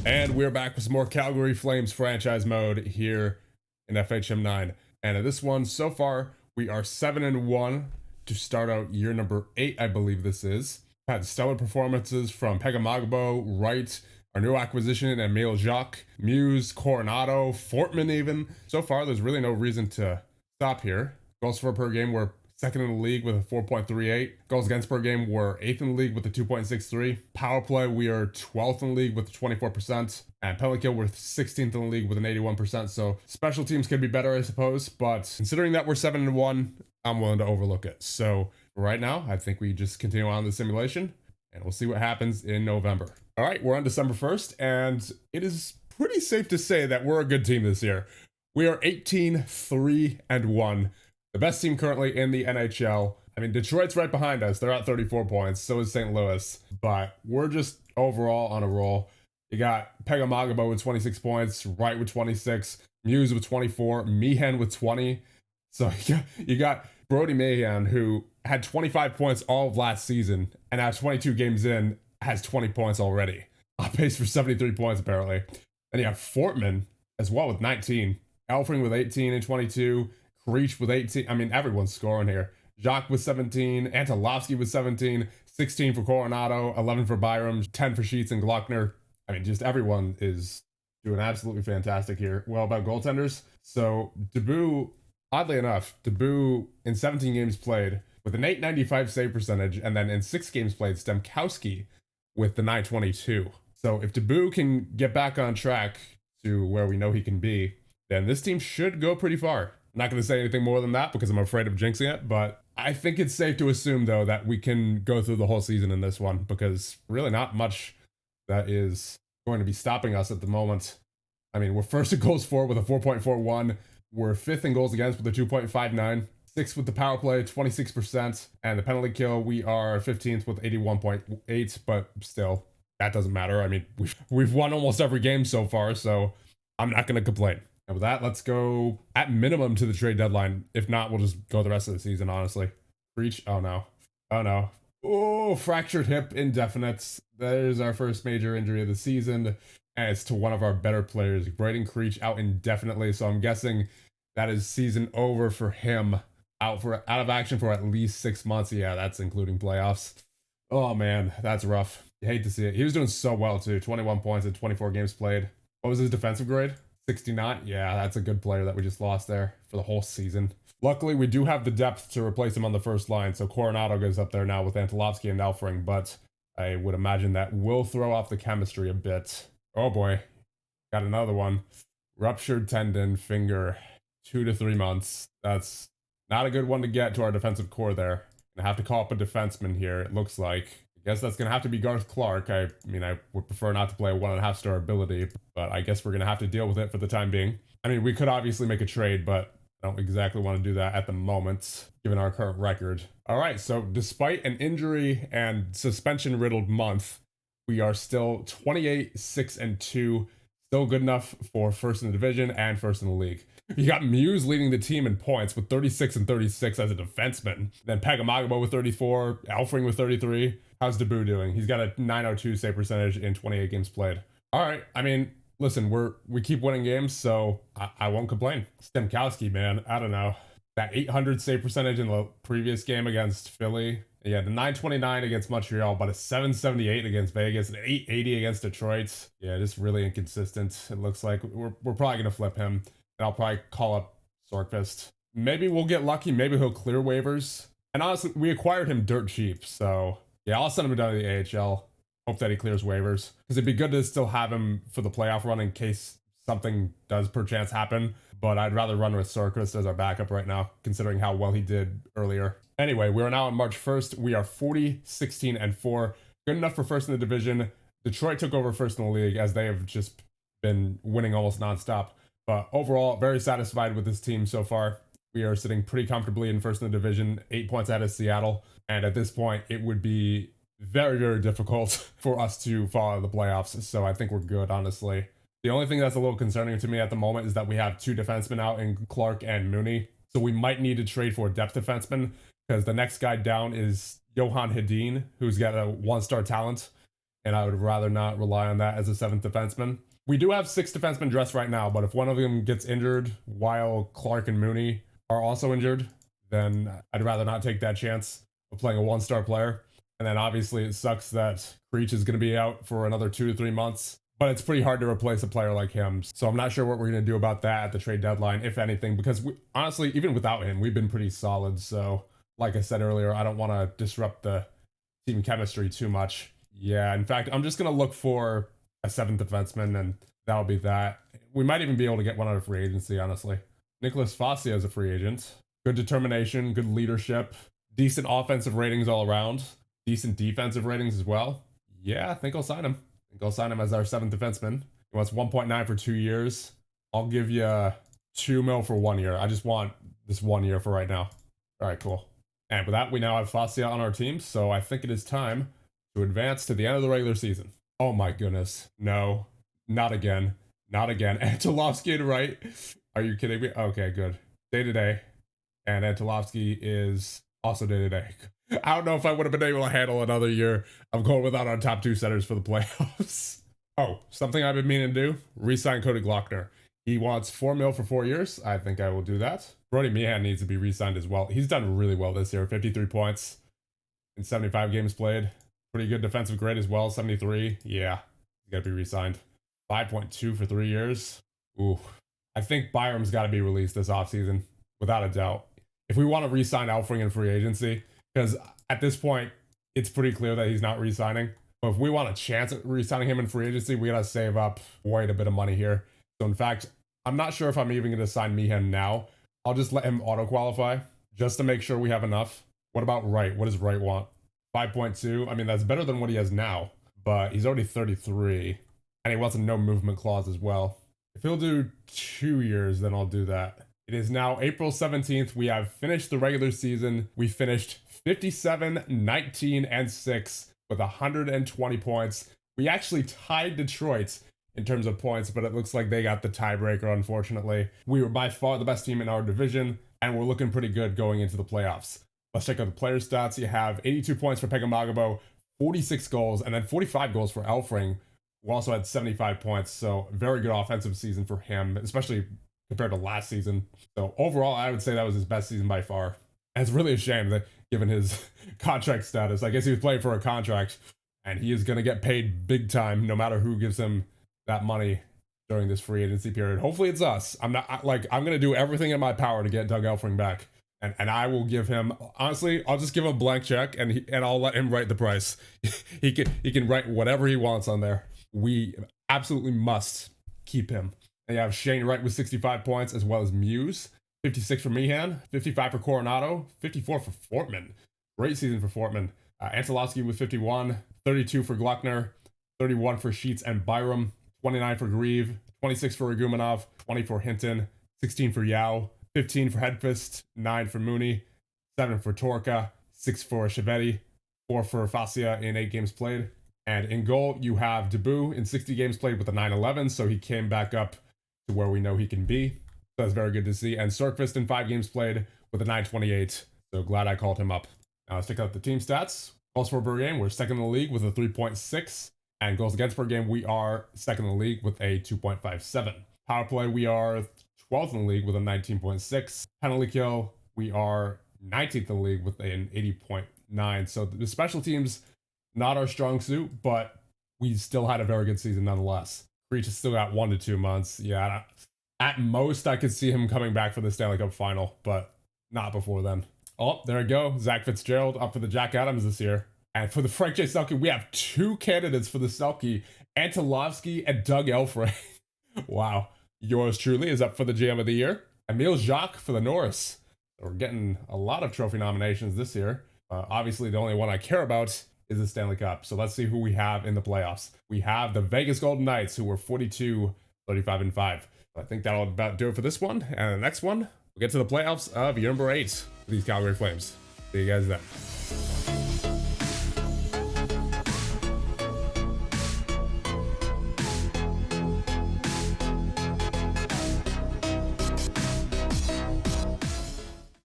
And we're back with some more Calgary Flames franchise mode here in FHM 9. And in this one, so far, we are 7-1 to start out year number 8, I believe this is. Had stellar performances from Pegamagabo, Wright, our new acquisition, Emile Jacques, Muse, Coronado, Fortman even. So far, there's really no reason to stop here. Goals for per game were second in the league with a 4.38. Goals against per game were 8th in the league with a 2.63. Power play, we are 12th in the league with 24%. And penalty kill, we're 16th in the league with an 81%. So special teams could be better, I suppose. But considering that we're 7-1, I'm willing to overlook it. So right now, I think we just continue on the simulation and we'll see what happens in November. All right, we're on December 1st, and it is pretty safe to say that we're a good team this year. We are 18-3-1. The best team currently in the NHL. I mean, Detroit's right behind us. They're at 34 points. So is St. Louis. But we're just overall on a roll. You got Pegamagabo with 26 points, Wright with 26, Muse with 24, Meehan with 20. So you got Brody Meehan, who had 25 points all of last season, and now 22 games in, has 20 points already. On pace for 73 points, apparently. And you have Fortman as well with 19, Elfring with 18 and 22, Creech with 18. I mean, everyone's scoring here. Jacques with 17, Antolovsky with 17, 16 for Coronado, 11 for Byram, 10 for Sheets and Glockner. I mean, just everyone is doing absolutely fantastic here. Well, about goaltenders. So, Debut, oddly enough, Debut in 17 games played with an 895 save percentage, and then in 6 games played, Stemkowski with the 922. So, if Debut can get back on track to where we know he can be, then this team should go pretty far. I'm not going to say anything more than that because I'm afraid of jinxing it, but I think it's safe to assume, though, that we can go through the whole season in this one because really not much that is going to be stopping us at the moment. I mean, we're first in goals for with a 4.41. We're 5th in goals against with a 2.59. 6th with the power play, 26%. And the penalty kill, we are 15th with 81.8, but still, that doesn't matter. I mean, we've won almost every game so far, so I'm not going to complain. And with that, let's go at minimum to the trade deadline. If not, we'll just go the rest of the season, honestly. Breach. Oh, no. Oh, no. Oh, fractured hip, indefinite. There's our first major injury of the season. And it's to one of our better players. Braden Creech out indefinitely. So I'm guessing that is season over for him. Out of action for at least 6 months. Yeah, that's including playoffs. Oh, man. That's rough. You hate to see it. He was doing so well, too. 21 points in 24 games played. What was his defensive grade? 69. Yeah, that's a good player that we just lost there for the whole season. Luckily, we do have the depth to replace him on the first line, so Coronado goes up there now with Antolovsky and Elfring, but I would imagine that will throw off the chemistry a bit. Oh boy, got another one. Ruptured tendon, finger, 2 to 3 months. That's not a good one to get to our defensive core there. Gonna have to call up a defenseman here, it looks like. I guess that's going to have to be Garth Clark. I mean, I would prefer not to play a 1.5 star ability, but I guess we're going to have to deal with it for the time being. I mean, we could obviously make a trade, but I don't exactly want to do that at the moment, given our current record. All right, so despite an injury and suspension-riddled month, we are still 28-6-2, still good enough for first in the division and first in the league. You got Muse leading the team in points with 36 and 36 as a defenseman. Then Pegamagabo with 34, Elfring with 33. How's Debut doing? He's got a 902 save percentage in 28 games played. All right, I mean, listen, we keep winning games, so I won't complain. Stemkowski, man, I don't know. That 800 save percentage in the previous game against Philly. Yeah, the 929 against Montreal, but a 778 against Vegas, an 880 against Detroit. Yeah, just really inconsistent. It looks like we're probably going to flip him. And I'll probably call up Sorkvist. Maybe we'll get lucky. Maybe he'll clear waivers. And honestly, we acquired him dirt cheap. So, yeah, I'll send him down to the AHL. Hope that he clears waivers. Because it'd be good to still have him for the playoff run in case something does perchance happen. But I'd rather run with Sorkvist as our backup right now, considering how well he did earlier. Anyway, we are now on March 1st. We are 40-16-4. Good enough for first in the division. Detroit took over first in the league as they have just been winning almost nonstop. But overall, very satisfied with this team so far. We are sitting pretty comfortably in first in the division, 8 points out of Seattle. And at this point, it would be very, very difficult for us to fall out of the playoffs. So I think we're good, honestly. The only thing that's a little concerning to me at the moment is that we have 2 defensemen out in Clark and Mooney. So we might need to trade for a depth defenseman because the next guy down is Johan Hedin, who's got a 1-star talent. and I would rather not rely on that as a 7th defenseman. We do have 6 defensemen dressed right now, but if one of them gets injured while Clark and Mooney are also injured, then I'd rather not take that chance of playing a 1-star player. And then obviously it sucks that Creech is going to be out for another 2 to 3 months, but it's pretty hard to replace a player like him. So I'm not sure what we're going to do about that at the trade deadline, if anything, because honestly, even without him, we've been pretty solid. So like I said earlier, I don't want to disrupt the team chemistry too much. Yeah, in fact, I'm just going to look for a 7th defenseman, and that'll be that. We might even be able to get one out of free agency, honestly. Nicholas Fascia is a free agent. Good determination, good leadership, decent offensive ratings all around, decent defensive ratings as well. Yeah, I think I'll sign him. I think I'll sign him as our 7th defenseman. He wants 1.9 for 2 years. I'll give you 2 mil for 1 year. I just want this 1 year for right now. All right, cool. And with that, we now have Fascia on our team, so I think it is time to advance to the end of the regular season. Oh my goodness. No, not again. Not again. Antolovsky right? Are you kidding me? Okay, good. Day-to-day. And Antolovsky is also day-to-day. I don't know if I would have been able to handle another year of going without our top 2 centers for the playoffs. Oh, something I've been meaning to do? Re-sign Cody Glockner. He wants 4 mil for 4 years. I think I will do that. Brody Meehan needs to be re-signed as well. He's done really well this year. 53 points in 75 games played. Pretty good defensive grade as well. 73. Yeah, he's got to be re-signed. 5.2 for 3 years. Ooh. I think Byram's got to be released this offseason, without a doubt. If we want to re-sign Alfring in free agency, because at this point, it's pretty clear that he's not re-signing. But if we want a chance at re-signing him in free agency, we got to save up quite a bit of money here. So in fact, I'm not sure if I'm even going to sign Meehan now. I'll just let him auto-qualify just to make sure we have enough. What about Wright? What does Wright want? 5.2. I mean, that's better than what he has now, but he's already 33, and he wants a no movement clause as well. If he'll do 2 years, then I'll do that. It is now April 17th. We have finished the regular season. We finished 57, 19, and 6 with 120 points. We actually tied Detroit in terms of points, but it looks like they got the tiebreaker, unfortunately. We were by far the best team in our division, and we're looking pretty good going into the playoffs. Let's check out the player stats. You have 82 points for Pekka Magabo, 46 goals, and then 45 goals for Elfring, who also had 75 points. So very good offensive season for him, especially compared to last season. So overall, I would say that was his best season by far. And it's really a shame that given his contract status, I guess he was playing for a contract, and he is going to get paid big time no matter who gives him that money during this free agency period. Hopefully it's us. I'm going to do everything in my power to get Doug Elfring back. And I will give him, honestly, I'll just give him a blank check and I'll let him write the price. he can write whatever he wants on there. We absolutely must keep him. And you have Shane Wright with 65 points, as well as Muse, 56 for Meehan, 55 for Coronado, 54 for Fortman. Great season for Fortman. Antolovsky with 51, 32 for Gluckner, 31 for Sheets and Byram, 29 for Grieve, 26 for Igumanov, 20 for Hinton, 16 for Yao, 15 for Hedfist, 9 for Mooney, 7 for Torka, 6 for Chevetti, 4 for Fascia in 8 games played. And in goal, you have Debu in 60 games played with a 9-11, so he came back up to where we know he can be. So that's very good to see. And Sorkvist in 5 games played with a 9.28, so glad I called him up. Now let's check out the team stats. Goals for per game, we're second in the league with a 3.6. And goals against per game, we are second in the league with a 2.57. Power play, we are 12th in the league with a 19.6. Penalty kill, we are 19th in the league with an 80.9. So the special teams, not our strong suit, but we still had a very good season nonetheless. Creech has still got 1 to 2 months. Yeah, at most I could see him coming back for the Stanley Cup final, but not before then. Oh, there we go. Zach Fitzgerald up for the Jack Adams this year. And for the Frank J. Selke, we have 2 candidates for the Selke, Antolovsky and Doug Elfring. Wow. Yours truly is up for the GM of the year. Emile Jacques for the Norris. We're getting a lot of trophy nominations this year. Obviously, the only one I care about is the Stanley Cup. So let's see who we have in the playoffs. We have the Vegas Golden Knights, who were 42, 35, and 5. I think that'll about do it for this one. And the next one, we'll get to the playoffs of year number 8 for these Calgary Flames. See you guys then.